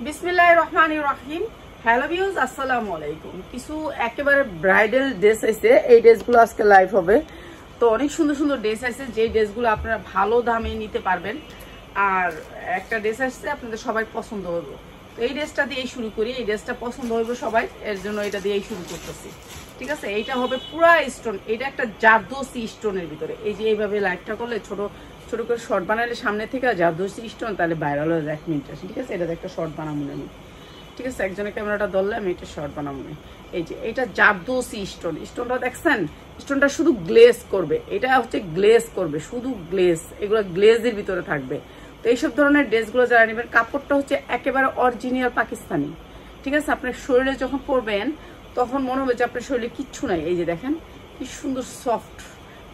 বিসমিল্লাহির রহমানির রহিম। Hello viewers, আসসালামু আলাইকুম। কিছু একেবারে ব্রাইডাল ড্রেস আছে, এই ড্রেসগুলো আজকে লাইভ হবে। তো অনেক সুন্দর সুন্দর ড্রেস আছে, যে ড্রেসগুলো আপনারা ভালো দামে নিতে পারবেন। আর একটা ড্রেস আসছে আপনাদের সবাই পছন্দ হবে। তো এই ড্রেসটা দিয়েই শুরু করি, এই ড্রেসটা পছন্দ হবে সবাই, এর জন্য এটা দিয়েই শুরু করতেছি। ঠিক আছে, এইটা হবে পুরা স্টোন, এটা একটা জারদোসি স্টোনের ভিতরে। এই যে এইভাবে লাইটটা করলে ছোট ছোট করে শর্ট বানালে সামনে থেকে জারদোসি স্টোন, তাহলে ভাইরাল হয়ে যায় 1 মিনিট আসে। ঠিক আছে, এটা একটা শর্ট বানাবো আমি। ঠিক আছে, একজনের ক্যামেরাটা ধরলে আমি এটা শর্ট বানাবো। এই যে এটা জারদোসি স্টোন, স্টোনটা দেখছেন, স্টোনটা শুধু গ্লেজ করবে, এটা হচ্ছে গ্লেজ করবে, শুধু গ্লেজ, এগুলো গ্লেজের ভিতরে থাকবে। তো এইসব ধরনের ড্রেসগুলো যারা নেবেন, কাপড়টা হচ্ছে একেবারে অরিজিনাল পাকিস্তানি। ঠিক আছে, আপনার শরীরে যখন পরবেন তখন মনে হবে যে আপনার শরীরে কিচ্ছু নাই। এই যে দেখেন কি সুন্দর সফট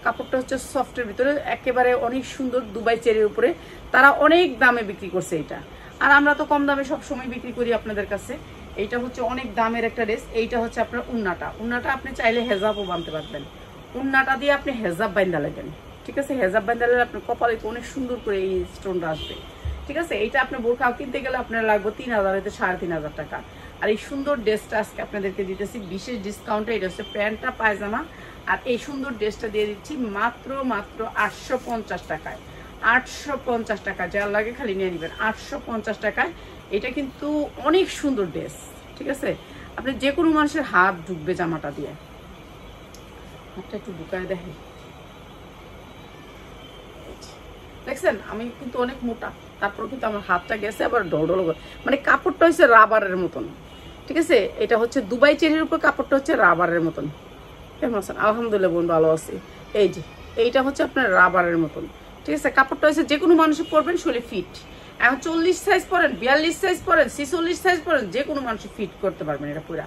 কাপড়টা, হচ্ছে সফটের ভিতরে একেবারে অনেক সুন্দর, দুবাই চেরির উপরে। তারা অনেক দামে বিক্রি করছে এটা, আর আমরা তো কম দামে সব সময় বিক্রি করি আপনাদের কাছে। এইটা হচ্ছে অনেক দামের একটা ড্রেস। এইটা হচ্ছে আপনার উন্নাটা আপনি চাইলে হেজাবও বানতে পারবেন। উন্নাটা দিয়ে আপনি হেজাব বাইন্দা লাগবেন। ঠিক আছে, হেজাব বাইন্দা লাগলে আপনার কপালে অনেক সুন্দর করে এই স্টোনটা আসবে। ঠিক আছে, এইটা আপনি বোরখাও কিনতে গেলে আপনার লাগবে 3000 থেকে 3500 টাকা। আর এই সুন্দর ড্রেসটা আজকে আপনাদেরকে দিতেছি বিশেষ ডিসকাউন্টে। এটা হচ্ছে প্যান্টটা পায়জামা, আর এই সুন্দর ড্রেসটা দিয়ে দিচ্ছি মাত্র 850 টাকায়। 850 টাকা, যার লাগে খালি নিয়ে নেবেন 850 টাকায়। এটা কিন্তু অনেক সুন্দর ড্রেস। ঠিক আছে, আপনি যে কোনো মানুষের হাত ঢুকবে জামাটা দিয়ে। হাতটা একটু ঢুকায় দেখেন, দেখছেন আমি কিন্তু অনেক মোটা, তারপর কিন্তু আমার হাতটা গেছে আবার ডল, মানে কাপড়টা হচ্ছে রাবারের মতন। ঠিক আছে, এটা হচ্ছে দুবাই চেরির উপর, কাপড়টা হচ্ছে রাবারের মতন। কেমন আছেন? আলহামদুলিল্লাহ বোন, ভালো আছি। এই যে এইটা হচ্ছে আপনার রাবারের মতন। ঠিক আছে, কাপড়টা হচ্ছে যে কোনো মানুষ পরবেন, শরীরে ফিট। এখন 40 সাইজ পরেন, 42 সাইজ পরেন, 46 সাইজ পরেন, যে কোনো মানুষ ফিট করতে পারবেন এটা পুরা।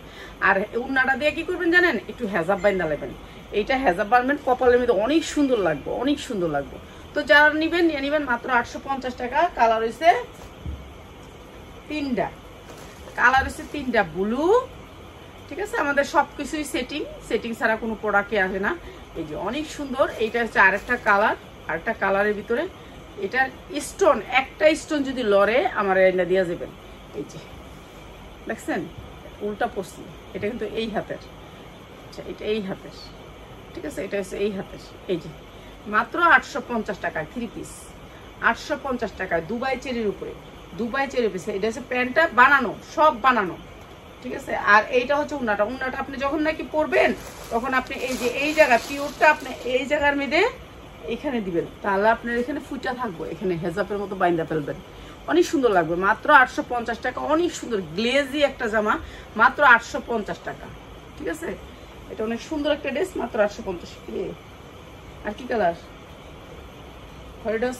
আর উন্নাটা দিয়ে কি করবেন জানেন, একটু হেজাব বাইন্দা লাগবেন। এইটা হেজাব বানবেন, কপালের মধ্যে অনেক সুন্দর লাগবে, অনেক সুন্দর লাগবে। তো যারা নিবেন নিয়ে নিবেন মাত্র 850 টাকা। কালার হয়েছে 3টা, কালার হচ্ছে 3টা ব্লু। ঠিক আছে, আমাদের সবকিছুই সেটিং ছাড়া কোনো প্রোডাক্টই আসে না। এই যে অনেক সুন্দর, এইটা হচ্ছে আরেকটা কালারের ভিতরে। এটা স্টোন, একটা স্টোন যদি লড়ে আমার এটা দিয়ে যাবেন। এই যে দেখছেন উল্টা পড়ছি, এটা কিন্তু এই হাতের। আচ্ছা, এটা এই হাতের। ঠিক আছে, এটা হচ্ছে এই হাতের। এই যে মাত্র 850 টাকায় 3 পিস, 850 টাকায় দুবাই চেরির উপরে, দুবাই চেরি পিস। এটা হচ্ছে প্যান্টটা বানানো, সব বানানো। ঠিক আছে, আর এইটা হচ্ছে উন্নাটা আপনি যখন নাকি পরবেন তখন আপনি এই যে এই জায়গা পিওরটা আপনি এই জায়গার মধ্যে এখানে দিবেন, তাহলে আপনার এখানে ফুটা থাকবে, এখানে হেজাবের মতো বাইন্দা ফেলবেন, অনেক সুন্দর লাগবে। মাত্র 850 টাকা, অনেক সুন্দর গ্লেজি একটা জামা, মাত্র 850 টাকা। ঠিক আছে, এটা অনেক সুন্দর একটা ড্রেস, মাত্র 850 টাকা। আর কি কালার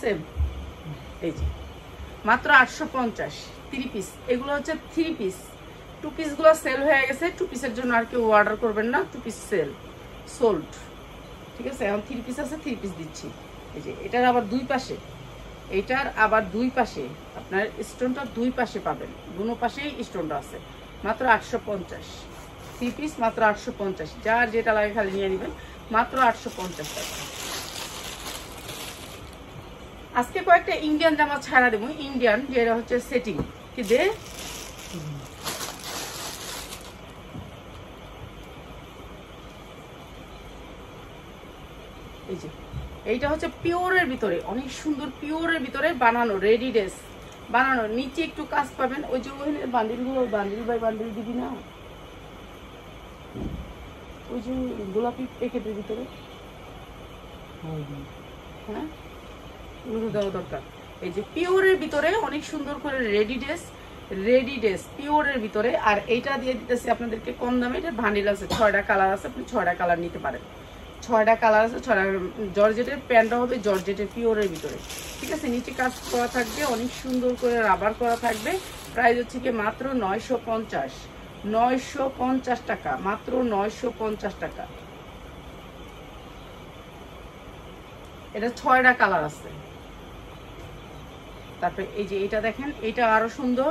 সেম, এই যে মাত্র 850, 3 পিস। এগুলো হচ্ছে 3 পিস। 2 পিসগুলো সেল হয়ে গেছে, 2 পিসের জন্য আর কেউ অর্ডার করবেন না, 2 পিস সোল্ড। ঠিক আছে, এখন 3 পিস আছে, 3 পিস দিচ্ছি। এই যে এটার আবার দুই পাশে আপনার স্টোনটা 2 পাশে পাবেন, দুনো পাশেই স্টোনটা আছে। মাত্র 850, 3 পিস মাত্র 850। যার যেটা লাগে খালি নিয়ে নেবেন, মাত্র 850 টাকা। আজকে কয়েকটা ইন্ডিয়ান জামা ছাড়া দেবো, ইন্ডিয়ান যেটা হচ্ছে সেটিং কি দে। এই যে এইটা হচ্ছে পিওরের ভিতরে, অনেক সুন্দর পিওরের ভিতরে বানানো, রেডি ড্রেস বানানো। নিচে একটু কাজ পাবেন, ওই যে বান্ডিলগুলো, বান্ডিল বাই বান্ডিল দিবি না, ওই যে গোলাপি প্যাকেটের ভিতরে, হ্যাঁ এগুলো দেওয়া দরকার। এই যে পিওরের ভিতরে অনেক সুন্দর করে রেডি ড্রেস পিওরের ভিতরে। আর এইটা দিয়ে দিতেছি আপনাদেরকে কম দামে। এটা বান্ডিল আছে, 6টা কালার আছে, আপনি 6টা কালার নিতে পারেন। 6টা কালার আছে, 6টা। জর্জেটের প্যান্টটা হবে জর্জেটের পিওরের ভিতরে। ঠিক আছে, নিচে কাজ করা থাকবে, অনেক সুন্দর করে রাবার করা থাকবে। প্রাইস হচ্ছে কি মাত্র 950 টাকা, মাত্র 950 টাকা। এটা 6টা কালার আছে। তারপরে এই যে এটা দেখেন, এটা আরো সুন্দর।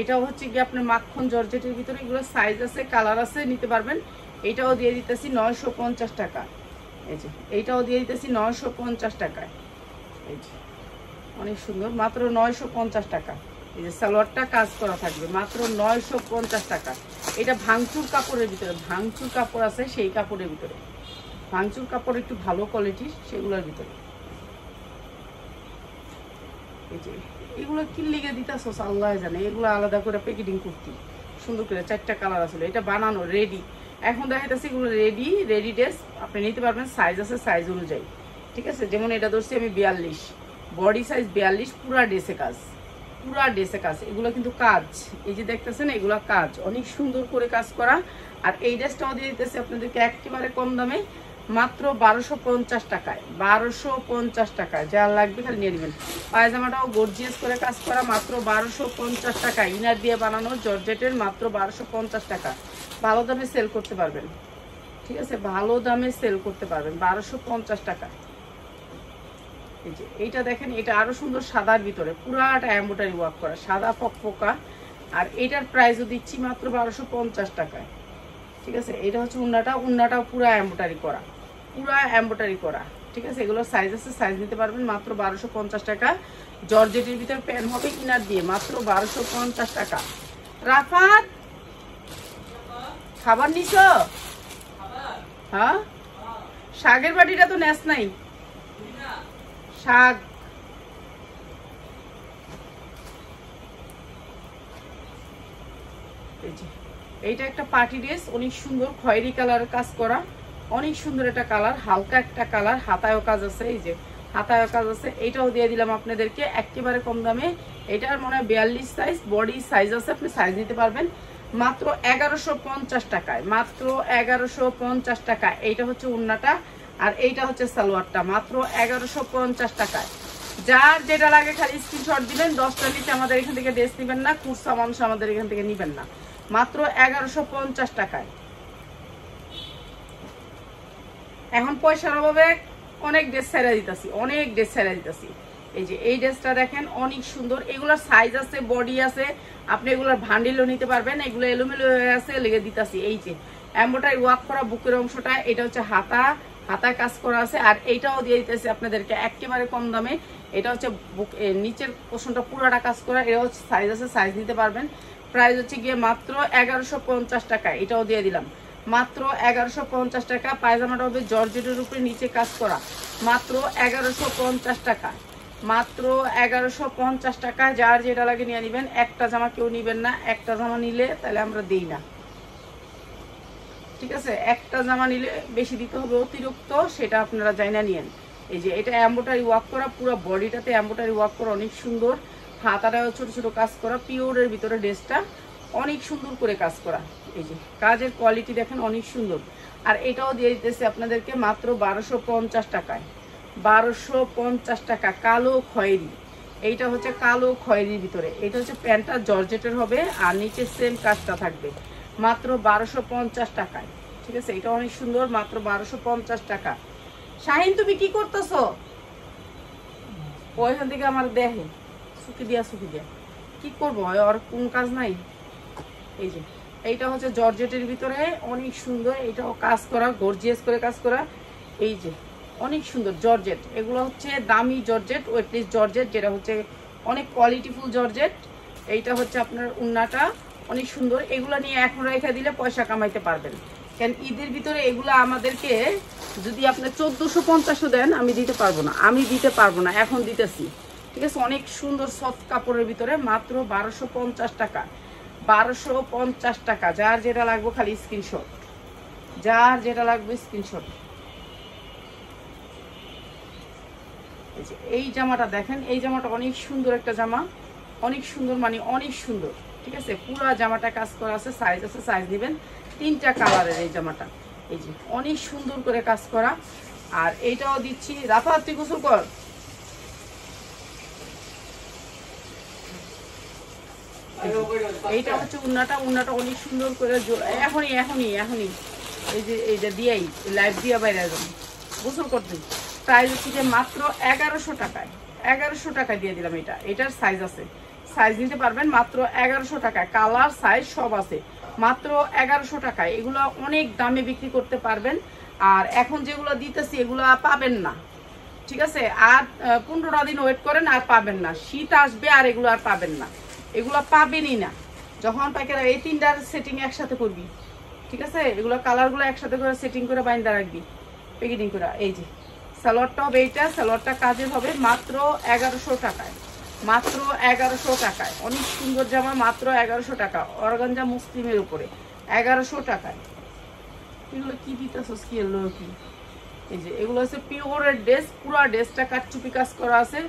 এটাও হচ্ছে কি আপনার মাখন জর্জেটের ভিতরে, এগুলো সাইজ আছে, কালার আছে, নিতে পারবেন। এটাও দিয়ে দিতেছি 950 টাকা। এই যে এইটাও দিয়ে দিতেছি 950 টাকায়। এই যে অনেক সুন্দর, মাত্র 950 টাকা। এই যে সালোয়ারটা কাজ করা থাকবে মাত্র 950 টাকা। এটা ভাঙচুর কাপড়ের ভিতরে, ভাঙচুর কাপড় আছে সেই কাপড়ের ভিতরে, ভাঙচুর কাপড় একটু ভালো কোয়ালিটির সেগুলোর ভিতরে। এই যে এগুলো কি লিগে দিতেছ আল্লাহ জানে, এগুলো আলাদা করে প্যাকেটিং করতে সুন্দর করে 4টা কালার আসলে, এটা বানানো রেডি। এখন দেখাইতেছি এগুলো রেডি ড্রেস, আপনি নিতে পারবেন, সাইজ আছে সাইজ অনুযায়ী, ঠিক আছে। যেমন এটা ধরছি আমি 42, বডি সাইজ 42, পুরা ড্রেসে কাজ, পুরা ড্রেসে কাজ। এগুলো কিন্তু কাজ, এই যে দেখতেছেন এগুলো কাজ, অনেক সুন্দর করে কাজ করা। আর এই ড্রেসটাও দিয়ে দিতেছি আপনাদেরকে একেবারে কম দামে, মাত্র 1250 টাকায়, 1250 টাকায়। যা লাগবে খালি নিয়ে নেবেন। পায়জামাটাও গর্জিয়াস করে কাজ করা, মাত্র 1250 টাকা। ইনার দিয়ে বানানো জর্জেটের, মাত্র 1250 টাকা। ভালো দামে সেল করতে পারবেন, ঠিক আছে, ভালো দামে সেল করতে পারবেন 1250 টাকা। এই যে এইটা দেখেন, এটা আরো সুন্দর, সাদার ভিতরে পুরাটা এমব্রয়ডারি ওয়ার্ক করা, সাদা ফকফকা। আর এটার প্রাইসও দিচ্ছি মাত্র 1250 টাকায়, ঠিক আছে। এটা হচ্ছে উন্নাটাও পুরা এমব্রয়ডারি করা, পুরা এমব্রয়ডারি করা, ঠিক আছে। এগুলোর সাইজ আছে, সাইজ নিতে পারবেন মাত্র 1250 টাকা। জর্জেটের ভিতরে প্যান হবে ইনার দিয়ে, মাত্র 1250 টাকা। রাফাত খাবার নিছ? হ্যাঁ, শাকের বাটিটা তো নেস নাই, শাক। এই যে এইটা একটা পার্টি ড্রেস, অনেক সুন্দর খয়েরি কালার কাজ করা, অনেক সুন্দর একটা কালার, হালকা একটা কালার। হাতায়ও কাজ আছে, এই যে হাতায়ও কাজ আছে। এইটাও দিয়ে দিলাম আপনাদেরকে একেবারে কম দামে। এটার মনে হয় 42 সাইজ, বডি সাইজ আছে, আপনি সাইজ নিতে পারবেন মাত্র 1150 টাকায়, মাত্র 1150 টাকা। এইটা হচ্ছে উন্নাটা, আর এইটা হচ্ছে সালোয়ারটা, মাত্র 1150 টাকায়। যার যেটা লাগে খালি স্ক্রিনশট দিবেন। 10টা নিচে আমাদের এখান থেকে ড্রেস নিবেন না, খুচরা মানুষ আমাদের এখান থেকে নিবেন না, মাত্র 1150 টাকায়। এখন পয়সার অভাবে অনেক ড্রেস ছেড়ে দিতেছি, অনেক ড্রেস ছেড়ে দিতেছি। এই যে এই ড্রেসটা দেখেন, অনেক সুন্দর। এগুলোর সাইজ আছে, বডি আছে, আপনি এগুলোর ভান্ডিলও নিতে পারবেন। এগুলো এলোমেলো হয়ে আছে, লেগে দিতেছি। এই যে এমব্রয়ডারি ওয়ার্ক করা বুকের অংশটা, এটা হচ্ছে হাতায় কাজ করা আছে। আর এইটাও দিয়ে দিতেছি আপনাদেরকে একেবারে কম দামে। এটা হচ্ছে নিচের পোর্শনটা পুরোটা কাজ করা, এটা হচ্ছে সাইজ আছে, সাইজ নিতে পারবেন। প্রাইস হচ্ছে গিয়ে মাত্র 1150 টাকা। এটাও দিয়ে দিলাম মাত্র 1150 টাকা। পায়জামাটা হবে জর্জেটের উপরে নিচে কাজ করা, মাত্র 1150 টাকা, মাত্র 1150 টাকা। যার যেটা লাগে নিয়ে নেবেন। একটা জামা কেউ নিবেন না, একটা জামা নিলে তাহলে আমরা দিই না, ঠিক আছে। একটা জামা নিলে বেশি দিতে হবে অতিরিক্ত, সেটা আপনারা যাই না নিয়েন। এই যে এটা এমব্রয়ডারি ওয়ার্ক করা, পুরো বডিটাতে এমব্রয়ডারি ওয়ার্ক করা, অনেক সুন্দর। হাতাটাও ছোট ছোট কাজ করা, পিওরের ভিতরে ড্রেসটা অনেক সুন্দর করে কাজ করা। এই যে কাজের কোয়ালিটি দেখেন, অনেক সুন্দর। আর এটাও দিয়ে দিতেছে আপনাদেরকে মাত্র 1250 টাকায়, 1250 টাকা। কালো খয়েরি, এইটা হচ্ছে কালো খয়েরির ভিতরে। এটা হচ্ছে প্যান্টটা জর্জেটের হবে, আর নিচে সেম কাজটা থাকবে, মাত্র 1250 টাকায়, ঠিক আছে। এটা অনেক সুন্দর, মাত্র 1250 টাকা। শাহিন তুমি কি করতেছো? ওইখান থেকে আমার দেখে সুখি দিয়া কি করবো, আর কোন কাজ নাই। এই যে এইটা হচ্ছে জর্জেটের ভিতরে, অনেক সুন্দর। এটাও কাজ করা, গর্জিয়াস করে কাজ করা। এই যে অনেক সুন্দর জর্জেট, এগুলো হচ্ছে দামি জর্জেট, ওয়েটলেস জর্জেট, যেটা হচ্ছে অনেক কোয়ালিটিফুল জর্জেট। এইটা হচ্ছে আপনার উন্নাটা অনেক সুন্দর। এগুলো নিয়ে এখন রেখে দিলে পয়সা কামাইতে পারবেন, কারণ ঈদের ভিতরে এগুলো আমাদেরকে যদি আপনি 1450 দেন আমি দিতে পারবো না, এখন দিতেছি, ঠিক আছে। অনেক সুন্দর সফট কাপড়ের ভিতরে, মাত্র 1250 টাকা, 1250 টাকা। যার যেটা লাগবে খালি স্ক্রিনশট, যার যেটা লাগবে স্ক্রিনশট। এই জামাটা দেখেন, এই জামাটা অনেক সুন্দর একটা জামা, অনেক সুন্দর, মানে অনেক সুন্দর, ঠিক আছে। পুরো জামাটা কাজ করা আছে, সাইজ আছে, সাইজ নেবেন। 3টা কালারের এই জামাটা, এই যে অনেক সুন্দর করে কাজ করা। আর এইটাও দিচ্ছি। রাফা তুই গোসল কর। এইটা হচ্ছে উন্নাটা অনেক সুন্দর করে, এখনই এই যে এইটা দিয়েই লাইভ দিয়া বাইরে যাবেন গোসল করতে। প্রাইস হচ্ছে যে মাত্র 1100 টাকায়, 1100 টাকা দিয়ে দিলাম। এটার সাইজ আছে, সাইজ নিতে পারবেন মাত্র 1100 টাকায়। কালার সাইজ সব আছে, মাত্র 1100 টাকায়। এগুলো অনেক দামে বিক্রি করতে পারবেন। আর এখন যেগুলো দিতেছি এগুলো পাবেন না, ঠিক আছে। আর 15টা দিন ওয়েট করেন, আর পাবেন না। শীত আসবে আর এগুলো আর পাবেন না, এগুলো পাবেনই না যখন পাইকারি এই 3টার সেটিং একসাথে করবি, ঠিক আছে? এগুলো কালারগুলো একসাথে করে সেটিং করে বাইন্দা রাখবি প্যাকেটিং করে। এই যে সালোয়ারটা হবে এইটা, সালোয়ারটা কাজের হবে মাত্র 1100 টাকায়, মাত্র 1100 টাকায়। অনেক সুন্দর জামা, মাত্র 1100 টাকা, অর্গানজা মুসলিমের উপরে 1100 টাকায়। এগুলো কি দিতেছস কি এলো কি? এই যে এগুলো হচ্ছে পিওরের ড্রেস, পুরো ড্রেসটা কাটচুপি কাজ করা আছে,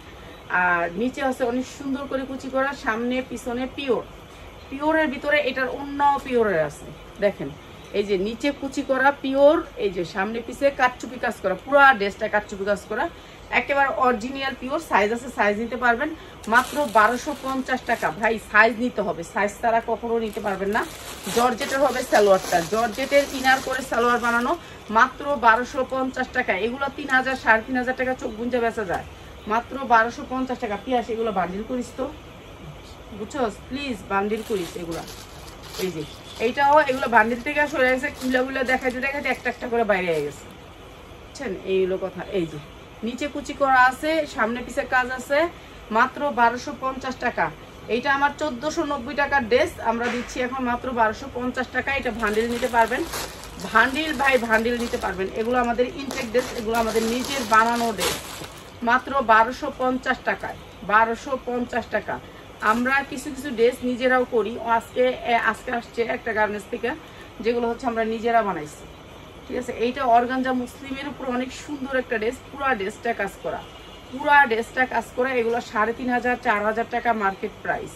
আর নিচে আছে অনেক সুন্দর করে কুচি করা, সামনে পিছনে পিওর। পিওরের ভিতরে এটার অন্য পিওরের আছে, দেখেন এই যে নিচে কুচি করা পিওর, এই যে সামনে পিছে কাটচুপি কাজ করা, পুরো ড্রেসটা কাটচুপি কাজ করা, একেবারে অরিজিনাল পিওর। সাইজ আছে, সাইজ নিতে পারবেন মাত্র 1250 টাকা। ভাই সাইজ নিতে হবে, সাইজ তারা কখনো নিতে পারবেন না। জর্জেটের হবে সালোয়ারটা, জর্জেটের ইনার করে সালোয়ার বানানো, মাত্র 1250 টাকা। এগুলো 3000 3500 টাকা চোখ গুঞ্জা বেচা যায়, মাত্র 1250 টাকা। পিয়াস এগুলো বান্ডিল করিস তো, বুঝছস? প্লিজ বান্ডিল করিস এগুলা। এই যে এইটাও এগুলো বান্ডিল থেকে সরে গেছে, কুলাগুলো দেখাইতে দেখাইতে একটা একটা করে বাইরে হয়ে গেছে, বুঝছেন? এইগুলো কথা। এই যে নিচে কুচি করা আছে, সামনে পিছে কাজ আছে, মাত্র 1250 টাকা। এইটা আমার 1490 টাকার ড্রেস, আমরা দিচ্ছি এখন মাত্র 1250 টাকা। এটা ভান্ডিল নিতে পারবেন, ভান্ডিল ভাই ভান্ডিল নিতে পারবেন। এগুলো আমাদের ইনটেক ড্রেস, এগুলো আমাদের নিজের বানানো ড্রেস, মাত্র 1250 টাকায়, 1250 টাকা। আমরা কিছু কিছু ড্রেস নিজেরাও করি, আজকে আসছে একটা গার্মেন্টস থেকে, যেগুলো হচ্ছে আমরা নিজেরা বানাইছি, ঠিক আছে? এইটা অর্গানজা মুসলিমের উপর অনেক সুন্দর একটা ড্রেস, পুরা ড্রেসটা কাজ করা, পুরা ড্রেসটা কাজ করা। এগুলো 3500 4000 টাকা মার্কেট প্রাইস,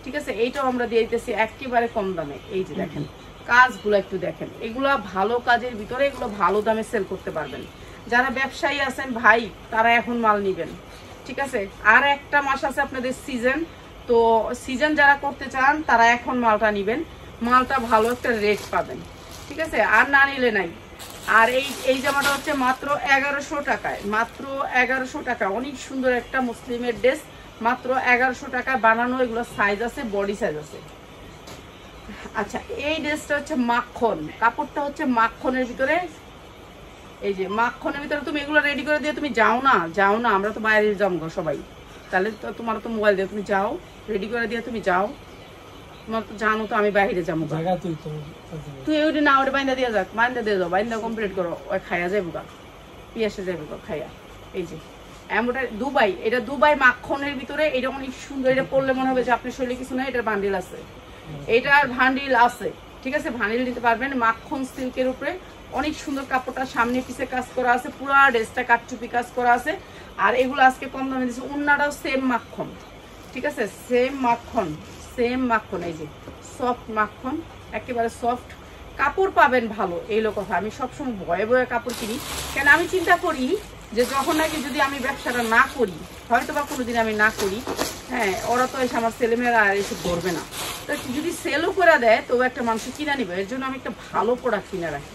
ঠিক আছে? এইটাও আমরা দিয়ে দিতেছি একেবারে কম দামে। এই যে দেখেন কাজগুলো একটু দেখেন, এগুলো ভালো কাজের ভিতরে, এগুলো ভালো দামে সেল করতে পারবেন। যারা ব্যবসায়ী আছেন ভাই, তারা এখন মাল নিবেন, ঠিক আছে? আর একটা মাস আছে আপনাদের সিজন, তো সিজন যারা করতে চান তারা এখন মালটা নিবেন, মালটা ভালো একটা রেট পাবেন, ঠিক আছে? আর না নিলে নাই। আর এই জামাটা হচ্ছে মাত্র 1100 টাকায়, মাত্র 1100 টাকা। অনেক সুন্দর একটা মুসলিমের ড্রেস, মাত্র 1100 টাকায় বানানো। এগুলো সাইজ আছে, বডি সাইজ আছে। আচ্ছা এই ড্রেসটা হচ্ছে মাখন, কাপড়টা হচ্ছে মাখনের ভিতরে, এই যে মাখনের ভিতরে। তুমি এগুলো রেডি করে দিয়ে তুমি যাও না, যাও না, আমরা তো বাইরে যাবো সবাই, তাহলে তো তোমার তো মোবাইল দিয়ে তুমি যাও, রেডি করে দিয়ে তুমি যাও, তোমার তো জানো তো আমি বাইরে যাবো। তুই ওইটা না, ওটা বাইন্দা দিয়ে যাক, বাইন্দা দিয়ে যাও, বাইন্দা কমপ্লিট করো, ওই খাইয়া যাবো গা, পিয়াসে যাবো গা খাইয়া। এই যে এমনটা দুবাই, এটা দুবাই মাখনের ভিতরে, এটা অনেক সুন্দর। এটা পরলে মনে হবে যে আপনার শরীরে কিছু না, এটার বান্ডিল আছে, এটার ভান্ডিল আছে, ঠিক আছে? ভান্ডিল নিতে পারবেন। মাখন সিল্কের উপরে অনেক সুন্দর কাপড়টা, সামনে পিছে কাজ করা আছে, পুরা ড্রেসটা কাটচুপি কাজ করা আছে। আর এগুলো আজকে কম দামে দিচ্ছে। ওন্নাটাও সেম মাখন, ঠিক আছে? সেম মাখন, সেম মাখন। এই যে সফট মাখন, একেবারে সফট কাপড় পাবেন ভালো। এই কথা, আমি সবসময় ভয়ে ভয়ে কাপড় কিনি, কেন আমি চিন্তা করি যে যখন নাকি যদি আমি ব্যবসাটা না করি, হয়তো বা কোনোদিন আমি না করি, হ্যাঁ, ওরা তো এসে আমার ছেলেমেয়েরা আর এসে ধরবে না, তো যদি সেলও করে দেয় তবু একটা মানুষ কিনে নিবে। এর জন্য আমি একটা ভালো প্রোডাক্ট কিনে রাখি,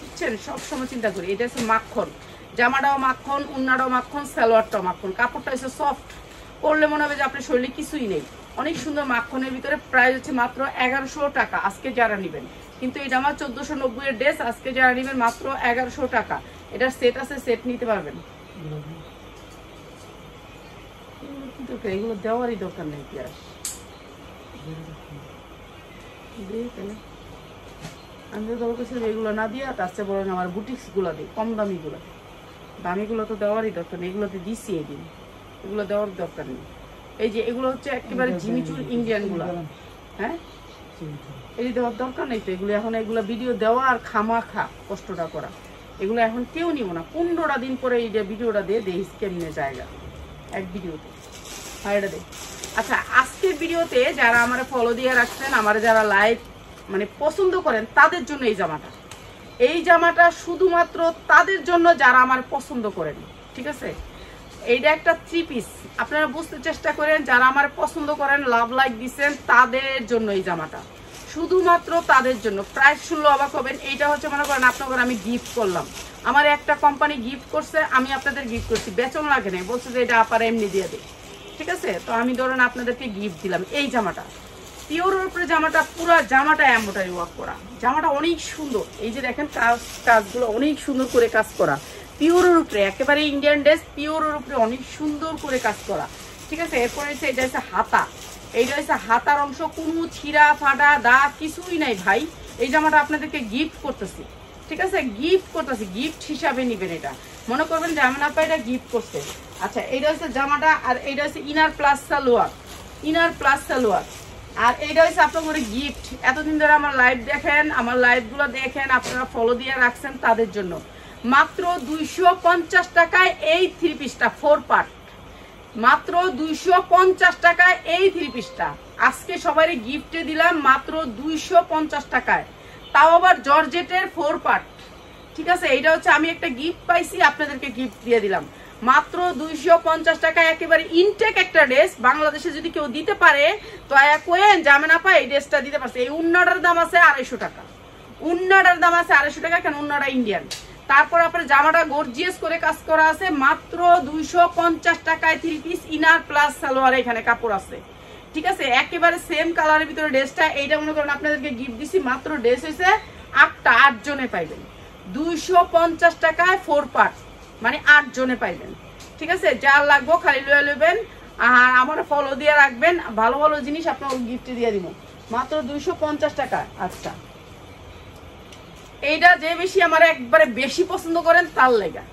বুঝছেন? সবসময় চিন্তা করি। এটা হচ্ছে মাখন, জামাটাও মাখন, উন্নাটাও মাখন, সালোয়ারটাও মাখন। কাপড়টা হচ্ছে সফট, পরলে মনে হবে যে আপনার শরীরে কিছুই নেই। অনেক সুন্দর মাখনের ভিতরে, প্রাইস হচ্ছে মাত্র 1100 টাকা আজকে যারা নেবেন। কিন্তু এটা আমার 1490 এর ড্রেস, আজকে যারা নেবেন মাত্র 1100 টাকা। এটার সেট আছে, সেট নিতে পারবেন। এগুলো দেওয়ারই দরকার নেই, পিয়াস আমি তো দরকার ছিল এগুলো না দিয়ে, তার চেয়ে বরং আমার বুটিক্স গুলো দিই, কম দামিগুলো। দামিগুলো তো দেওয়ারই দরকার নেই, এগুলোতে দিচ্ছি এদিন, এগুলো দেওয়ার দরকার নেই। এই যে এগুলো হচ্ছে একেবারে জিমিচুর ইন্ডিয়ান গুলা, হ্যাঁ, এই দেওয়ার দরকার নেই তো। এগুলো এখন এগুলো ভিডিও দেওয়া আর খামাখা কষ্টটা করা, এগুলো এখন কেউ নিব না। 15টা দিন পরে এই যে ভিডিওটা দিয়ে দেখিস কেমনে জায়গা এক ভিডিওতে, হ্যাঁ এটা দে। আচ্ছা আজকের ভিডিওতে যারা আমার ফলো দিয়ে রাখছেন, আমার যারা লাইভ মানে পছন্দ করেন, তাদের জন্য এই জামাটা, এই জামাটা শুধুমাত্র তাদের জন্য যারা আমার পছন্দ করেন, ঠিক আছে? এইটা একটা 3 পিস, আপনারা বুঝতে চেষ্টা করেন। যারা আমার পছন্দ করেন, লাভ লাইক দিচ্ছেন, তাদের জন্য এই জামাটা, শুধুমাত্র তাদের জন্য। প্রাইস শুনলে অবাক হবেন। এইটা হচ্ছে মনে করেন আপনাদের আমি গিফট করলাম, আমার একটা কোম্পানি গিফট করছে, আমি আপনাদের গিফট করছি, বেচন লাগে না, বলছে যে এটা আপার এমনি দিয়ে দেয়, ঠিক আছে? তো আমি ধরেন আপনাদেরকে গিফট দিলাম এই জামাটা। পিওরের উপরে জামাটা, পুরো জামাটা এমব্রয়ডারি ওয়ার্ক করা, জামাটা অনেক সুন্দর। এই যে দেখেন কাজগুলো অনেক সুন্দর করে কাজ করা, পিওরের উপরে, একেবারে ইন্ডিয়ান ড্রেস, পিওরের উপরে অনেক সুন্দর করে কাজ করা, ঠিক আছে? এরপরে হচ্ছে এটা হচ্ছে হাতা, এইটা হচ্ছে হাতার অংশ, কোনো ছিঁড়া ফাটা দাগ কিছুই নাই ভাই। এই জামাটা আপনাদেরকে গিফট করতেছি, ঠিক আছে, গিফট করতেছি, গিফট হিসাবে নিবেন। এটা মনে করবেন যে আমি আপা এটা গিফট করছে। আচ্ছা, এইটা হচ্ছে জামাটা, আর এইটা হচ্ছে inner plus salwar, inner plus salwar. আর এইটা হচ্ছে আপনার গিফট। এতদিন ধরে আমার লাইভ দেখেন, আমার লাইভগুলো দেখেন, আপনারা ফলো দিয়ে রাখছেন, তাদের জন্য মাত্র 250 টাকায় এই 3 পিসটা 4 পার্ট, মাত্র 250 টাকায় এই 3 পিসটা আজকে সবারই গিফটে দিলাম মাত্র 250 টাকায়, তাও আবার জর্জেটের 4 পার্ট, ঠিক আছে। এইটা হচ্ছে আমি একটা গিফট পাইছি, আপনাদেরকে গিফট দিয়ে দিলাম মাত্র 250 টাকায়। একেবারে ইনটেক একটা ড্রেস, বাংলাদেশে যদি কেউ দিতে পারে তো কোয়েন জামে না পায় এই ড্রেসটা দিতে পারছে। এই উন্নাটার দাম আছে 250 টাকা, উন্নাটার দাম আছে 250 টাকা, কেন উন্নাটা ইন্ডিয়ান। তারপর আপনার জামাটা গর্জিয়াস করে কাজ করা আছে মাত্র 250 টাকায় 3 পিস ইনার প্লাস সালোয়ার, এখানে কাপড় আছে, ঠিক আছে, একেবারে সেম কালারের ভিতরে ড্রেসটা। এইটা মনে করেন আপনাদেরকে গিফট দিছি, মাত্র ড্রেস হয়েছে 8 জনে পাইবেন 250 টাকায় 4 পার্ট, মানে 8 জনে পাইবেন, ঠিক আছে। যার লাগবো খালি লয়ে নেবেন, আর আমার ফলো দিয়ে রাখবেন, ভালো ভালো জিনিস আপনার গিফটে দিয়ে দিব মাত্র 250 টাকা। আচ্ছা, এইটা যে বেশি আমার একবারে বেশি পছন্দ করেন তার লেগা,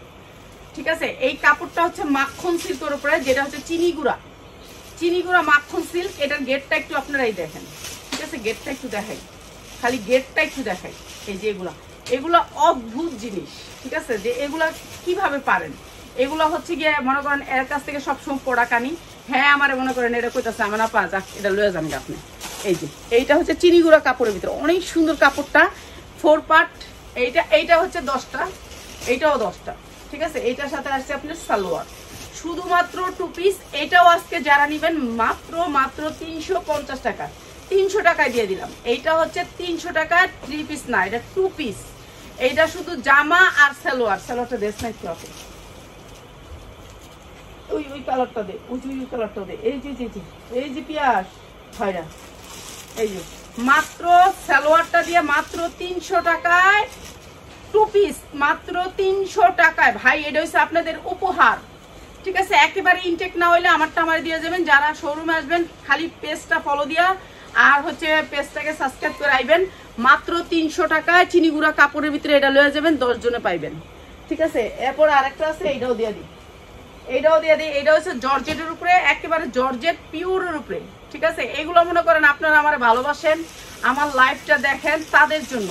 ঠিক আছে। এই কাপড়টা হচ্ছে মাখন সিল্কের উপরে, যেটা হচ্ছে চিনিগুড়া মাখন সিল্ক। এটার গেটটা একটু আপনারাই দেখেন, ঠিক আছে, গেটটা একটু দেখাই, খালি গেটটা একটু দেখাই। এই যে এগুলা অদ্ভুত জিনিস, ঠিক আছে, যে এগুলা কিভাবে পারেন। এগুলো হচ্ছে গিয়ে মনে করেন এর কাছ থেকে সবসময় প্রোডাক্ট আনি। হ্যাঁ, আমার মনে করেন এটা কইতাছে আমার না পা যাক, এটা লয়ে যান আপনি। এই যে এইটা হচ্ছে চিনিগুড়া কাপড়ের ভিতরে, অনেক সুন্দর কাপড়টা, 4 পার্ট। এইটা হচ্ছে 10টা, এইটাও 10টা, ঠিক আছে। এইটার সাথে আসছে আপনার সালোয়ার, শুধুমাত্র 2 পিস। এটাও আজকে যারা নিবেন মাত্র 350 টাকা, 300 টাকায় দিয়ে দিলাম। এইটা হচ্ছে 300 টাকায় 3 পিস না, এটা 2 পিস। এইটা শুধু জামা আর সালোয়ার, সালোয়ারটা দেশ না একটু আছে, ওই কালারটা দে, ওই কালারটা দে। এই যে পিয়াস ভাইরা, এই যে মাত্র সালোয়ারটা দিয়ে মাত্র 300 টাকায় 2 পিস, মাত্র 300 টাকায় ভাই। এটা হচ্ছে আপনাদের উপহার, ঠিক আছে। একেবারে ইনটেক না হইলে আমারটা আমার দিয়ে যাবেন। যারা শোরুমে আসবেন খালি পেজটা ফলো দিয়া আর হচ্ছে পেজটাকে সাবস্ক্রাইব করে আইবেন। মাত্র 300 টাকায় চিনিগুড়া কাপড়ের ভিতরে এটা লয়ে যাবেন, 10 জনে পাইবেন, ঠিক আছে। এরপর আরেকটা আছে, এইটাও দিয়ে দিই, এইটাও দিয়ে দিই। এইটা হচ্ছে জর্জেটের উপরে, একেবারে জর্জেট পিওরের উপরে, ঠিক আছে। এগুলো মনে করেন আপনারা আমার ভালোবাসেন, আমার লাইফটা দেখেন, তাদের জন্য।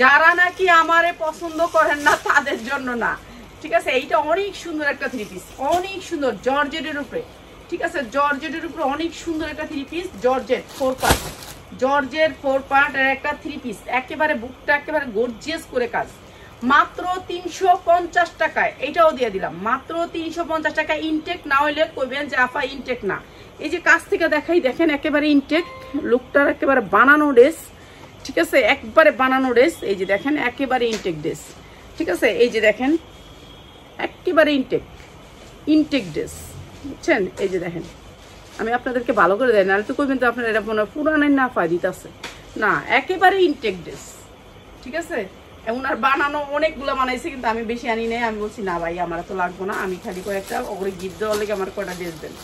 যারা নাকি আমারে পছন্দ করেন না তাদের জন্য না, ঠিক আছে। এইটা অনেক সুন্দর একটা 3 পিস, অনেক সুন্দর জর্জেটের উপরে, ঠিক আছে, জর্জেটের উপরে অনেক সুন্দর একটা 3 piece, georgette 4 part, georgette 4 part আর একটা 3 পিস, একেবারে বুকটা একেবারে গর্জিয়াস করে কাজ, মাত্র 350 টাকায়। এইটাও দিয়ে দিলাম মাত্র 350 টাকা। ইনটেক না হইলে কইবেন যে আপা ইনটেক না। এই যে কাছ থেকে দেখাই, দেখেন একেবারে ইনটেক, লুকটার একেবারে বানানো ড্রেস, ঠিক আছে, একবারে বানানো ড্রেস। এই যে দেখেন একেবারে ইনটেক ড্রেস, ঠিক আছে। এই যে দেখেন একেবারে ইনটেক ড্রেস, বুঝছেন। এই যে দেখেন, আমি আপনাদেরকে ভালো করে দেয়, নাহলে তো কইবেন তো আপনার এটা মনে পুরানের না ফায়দিত আছে না, একেবারে ইনটেক ড্রেস, ঠিক আছে। এমন আর বানানো অনেকগুলো বানাইছে, কিন্তু আমি বেশি আনি নাই। আমি বলছি না ভাই আমার তো লাগবো না, আমি খালি কয়েকটা ওগুলো গিফট দেওয়ার লেগে আমার কয়টা ড্রেস দেন,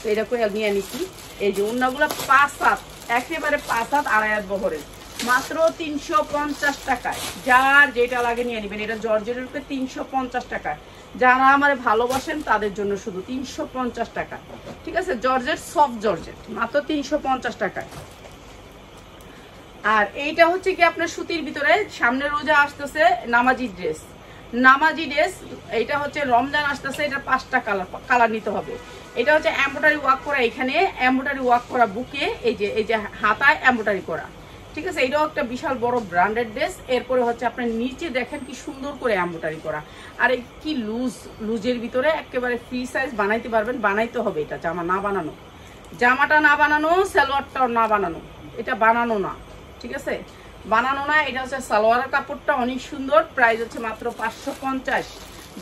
তো এটা করে নিয়ে আনিছি। এই যে অন্যগুলো 5 হাত, একেবারে 5 হাত 2.5 হাত বহরের, মাত্র 350 টাকায়। যার যেটা লাগে নিয়ে নেবেন। এটা জর্জেটের উপরে 350 টাকায়। যারা আমার ভালোবাসেন তাদের জন্য শুধু 350 টাকা, ঠিক আছে। জর্জেট, সফট জর্জেট, মাত্র 350 টাকায়। আর এইটা হচ্ছে কি আপনার সুতির ভিতরে, সামনে রোজা আসতেছে, নামাজি ড্রেস, নামাজি ড্রেস। এইটা হচ্ছে রমজান আসতেছে, এটা 5টা কালার নিতে হবে। এটা হচ্ছে এমব্রয়ডারি ওয়ার্ক করা, এখানে এমব্রয়ডারি ওয়ার্ক করা বুকে, এই যে হাতায় এমব্রয়ডারি করা, ঠিক আছে। এটাও একটা বিশাল বড় ব্র্যান্ডেড ড্রেস। এরপরে হচ্ছে আপনার নিচে দেখেন কি সুন্দর করে এমব্রয়ডারি করা, আর এই কি লুজের ভিতরে একেবারে ফ্রি সাইজ বানাইতে পারবেন। বানাইতে হবে, এটা জামা না বানানো, জামাটা না বানানো, সালোয়ারটাও না বানানো, এটা বানানো না, ঠিক আছে, বানানো না। এটা হচ্ছে সালোয়ারের কাপড়টা অনেক সুন্দর, প্রাইস হচ্ছে মাত্র 550।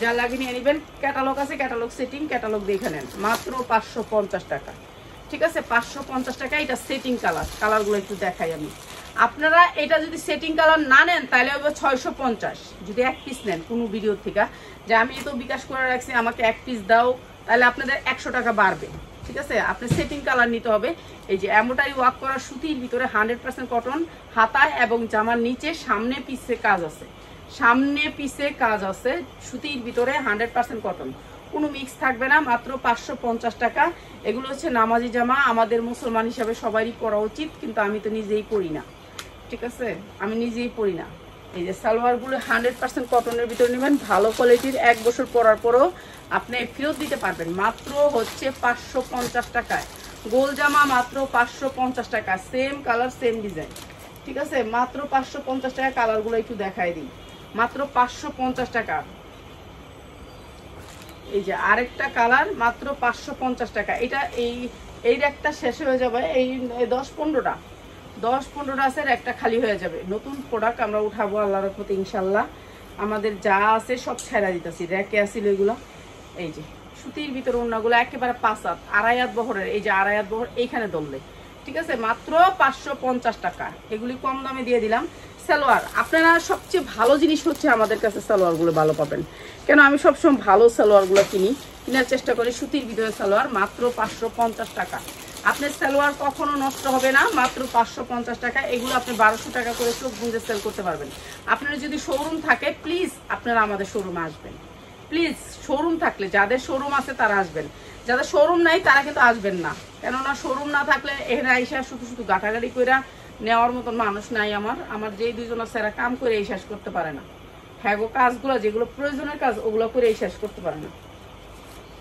যা লাগে নিয়ে নেবেন। ক্যাটালগ আছে, ক্যাটালগ সেটিং, ক্যাটালগ দেখে নেন, মাত্র 550 টাকা, ঠিক আছে, 550 টাকা। এটা সেটিং কালারগুলো একটু দেখাই আমি। আপনারা এটা যদি সেটিং কালার না নেন তাহলে হবে 650। যদি 1 পিস নেন কোনো ভিডিও থেকে, যে আমি তো বিকাশ করে রাখছি আমাকে 1 পিস দাও, তাহলে আপনাদের 100 টাকা বাড়বে, ঠিক আছে, আপনি সেটিং কালার নিতে হবে। এই যে এমব্রয়ডারি ওয়ার্ক করা সুতির ভিতরে 100% কটন, হাতায় এবং জামার নিচে সামনে পিছে কাজ আছে, সামনে পিছে কাজ আছে, সুতির ভিতরে 100% কটন, কোনো মিক্স থাকবে না। মাত্র 550 টাকা। এগুলো হচ্ছে নামাজি জামা, আমাদের মুসলমান হিসাবে সবারই পরা উচিত, কিন্তু আমি তো নিজেই পরি না, ঠিক আছে, আমি নিজেই পরি না। এই যে সালোয়ারগুলো 100% কটনের ভিতরে নেবেন, ভালো কোয়ালিটির, 1 বছর পরার পরও আপনি ফেরত দিতে পারবেন। মাত্র হচ্ছে 550 টাকায় গোল জামা, মাত্র 550 টাকা, সেম কালার সেম ডিজাইন, ঠিক আছে, মাত্র 550 টাকা। কালারগুলো একটু দেখাই দিই, মাত্র 550 টাকা। এই যে আরেকটা কালার, মাত্র 550 টাকা। এটা এই একটা শেষ হয়ে যাবে, এই 10-15টা আছে, একটা খালি হয়ে যাবে। নতুন প্রোডাক্ট আমরা উঠাবো আল্লাহর রহমতে ইনশাল্লাহ। আমাদের যা আছে সব ছেড়া দিতেছি, র্যাকে আসিল এগুলো। এই যে সুতির ভিতরে ওড়নাগুলো একেবারে 5 হাত, 2.5 হাত বহরের, এই যে 2.5 হাত বহর এইখানে ধরলে, ঠিক আছে, মাত্র 550 টাকা। এগুলি কম দামে দিয়ে দিলাম। সালোয়ার আপনারা সবচেয়ে ভালো জিনিস হচ্ছে আমাদের কাছে সালোয়ারগুলো ভালো পাবেন, কেন আমি সবসময় ভালো সালোয়ারগুলো কেনার চেষ্টা করি। সুতির ভিতরে সালোয়ার মাত্র 550 টাকা। আপনার সালোয়ার কখনো নষ্ট হবে না, মাত্র 550 টাকা। এগুলো আপনি 1200 টাকা করে চোখ বুঝে সেল করতে পারবেন। আপনার যদি শোরুম থাকে প্লিজ আপনারা আমাদের শোরুমে আসবেন, প্লিজ। শোরুম থাকলে, যাদের শোরুম আছে তারা আসবেন, যাদের শোরুম নাই তারা কিন্তু আসবেন না, কেননা শোরুম না থাকলে এখানে আইসা শুধু গাটাগাড়ি করে নেওয়ার মতন মানুষ নাই। আমার যেই 2জন আছে এরা কাম করে এই শেষ করতে পারে না। হ্যাঁ গো, কাজগুলো যেগুলো প্রয়োজনের কাজ ওগুলো করে এই শেষ করতে পারে না,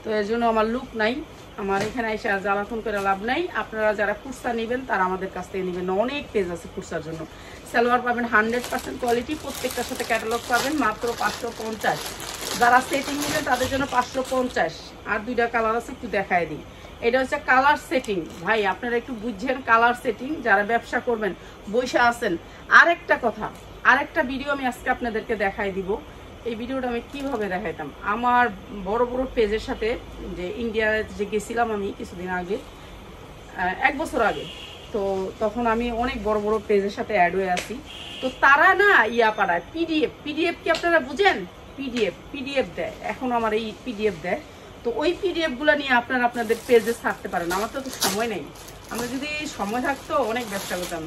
তো এর জন্য আমার লুক নাই। আমার এখানে এসে জ্বালাতন করে লাভ নাই। আপনারা যারা কুর্তা নেবেন তারা আমাদের কাছ থেকে নেবেন, অনেক পেজ আছে কুর্তার জন্য। সালোয়ার পাবেন 100% কোয়ালিটি, প্রত্যেকটার সাথে ক্যাটালগ পাবেন, মাত্র 550। যারা সেটিং নেবেন তাদের জন্য 550। আর 2টা কালার আছে, একটু দেখায় দিই। এটা হচ্ছে কালার সেটিং, ভাই আপনারা একটু বুঝছেন, কালার সেটিং। যারা ব্যবসা করবেন, বৈশা আছেন। আরেকটা কথা, আরেকটা ভিডিও আমি আজকে আপনাদেরকে দেখাই দিব। এই ভিডিওটা আমি কিভাবে দেখাইতাম, আমার বড় বড় পেজের সাথে, যে ইন্ডিয়া যে গেছিলাম আমি কিছুদিন আগে, 1 বছর আগে, তো তখন আমি অনেক বড় বড় পেজের সাথে অ্যাড হয়ে আছি। তো তারা না পাঠায় পিডিএফ কি আপনারা বুঝেন? পিডিএফ দেয়, এখন আমার এই পিডিএফ দেয়। তো ওই পিডিএফগুলো নিয়ে আপনারা আপনাদের পেজে ছাড়তে পারেন। আমার তো সময় নেই, আমরা যদি সময় থাকতো অনেক ব্যবসা করতাম।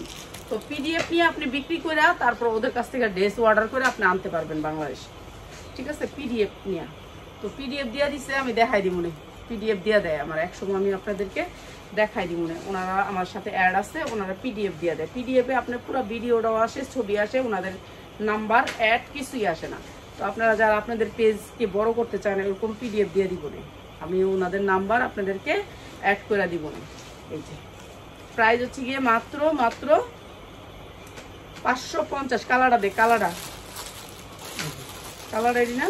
তো পিডিএফ নিয়ে আপনি বিক্রি করে তারপর ওদের কাছ থেকে ড্রেস অর্ডার করে আপনি আনতে পারবেন বাংলাদেশ, ঠিক আছে, পিডিএফ নিয়ে। তো পিডিএফ দিয়ে দিচ্ছে, আমি দেখাই দিব মনে, পিডিএফ দিয়ে দেয় আমার, একসময় আমি আপনাদেরকে দেখাই দিব মনে। ওনারা আমার সাথে অ্যাড আছে, ওনারা পিডিএফ দিয়ে দেয়। পিডিএফে আপনার পুরো ভিডিওটাও আসে, ছবি আসে, ওনাদের নাম্বার অ্যাড কিছুই আসে না। তো আপনারা যারা আপনাদের পেজকে বড় করতে চান এরকম পিডিএফ দিয়ে দিব না, আমি ওনাদের নাম্বার আপনাদেরকে অ্যাড করে দিব না। এই যে প্রাইস হচ্ছে গিয়ে মাত্র 550। কালারটা দে, কালার রেডি না,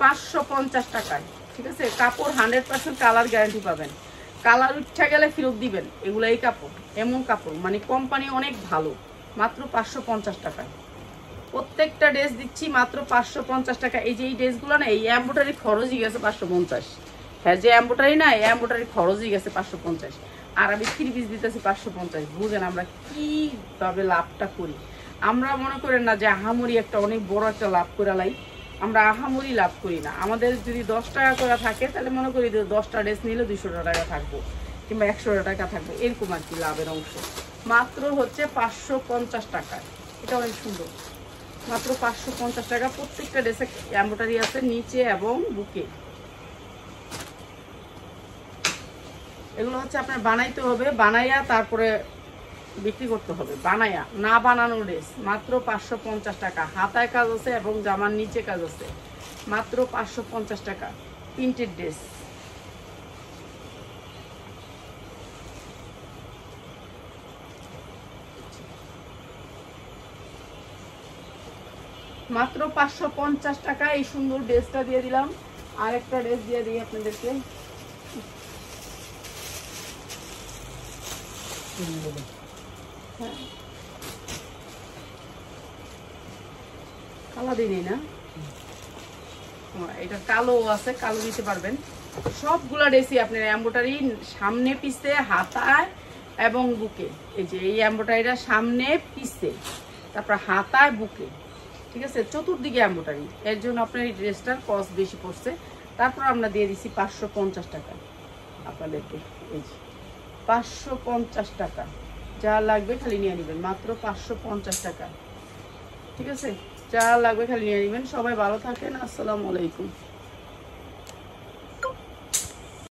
550 টাকায়, ঠিক আছে। কাপড় 100% কালার গ্যারান্টি পাবেন। কালার উঠে গেলে ফেরত দিবেন। এগুলো এই কাপড়, এমন কাপড়, মানে কোম্পানি অনেক ভালো। মাত্র 550 টাকায় প্রত্যেকটা ড্রেস দিচ্ছি, মাত্র 550 টাকা। এই যে এই ড্রেসগুলো না, এই এমব্রয়ডারি খরচই গেছে 550। হ্যাঁ, যে এমব্রয়ডারি না, এই এমব্রয়ডারি খরচই গেছে 550। আর আমি 3 পিস দিতেছি 550। বুঝেন আমরা কিভাবে লাভটা করি। আমরা মনে করেন না যে আহামরি একটা অনেক বড় একটা লাভ করে লাই, আমরা আহামরি লাভ করি না। আমাদের যদি 10 টাকা করে থাকে তাহলে মনে করি 10টা ড্রেস নিলে 200 টাকা থাকবো, কিংবা 100 টাকা থাকবো, এরকম আর কি লাভের অংশ। মাত্র হচ্ছে 550 টাকা। এটা অনেক সুন্দর, মাত্র 550 টাকা। প্রত্যেকটা ড্রেসে এমব্রয়ডারি আছে নিচে এবং বুকে। এগুলো হচ্ছে আপনার বানাইতে হবে, বানাইয়া তারপরে বিক্রি করতে হবে। বানাইয়া না বানানো ড্রেস মাত্র 550 টাকা। হাতায় কাজ আছে এবং জামার নিচে কাজ আছে, মাত্র 550 টাকা। প্রিন্টেড ড্রেস, মাত্র 550 টাকা। এই সুন্দর ড্রেসটা দিয়ে দিলাম। আর একটা ড্রেস দিয়ে দিই আপনাদেরকে। কালো দিই না, এটা কালো আছে, কালো দিতে পারবেন। সবগুলা ড্রেসই আপনার এমব্রয়ডারি সামনে পিছে, হাতায় এবং বুকে। এই যে এই এমব্রয়ডারিটা সামনে পিছে, তারপর হাতায় বুকে, ঠিক আছে, চতুর্দিকে এমব্রয়ডারি। এর জন্য আপনার এই ড্রেসটার কস্ট বেশি পড়ছে। তারপর আমরা দিয়ে দিচ্ছি 550 টাকা। আপনাদেরকে। এই যে 550 টাকা, যা লাগবে খালি নিয়ে নেবেন, মাত্র 550 টাকা। ঠিক আছে, যা লাগবে খালি নিয়ে নেবেন। সবাই ভালো থাকেন, আসসালামু আলাইকুম।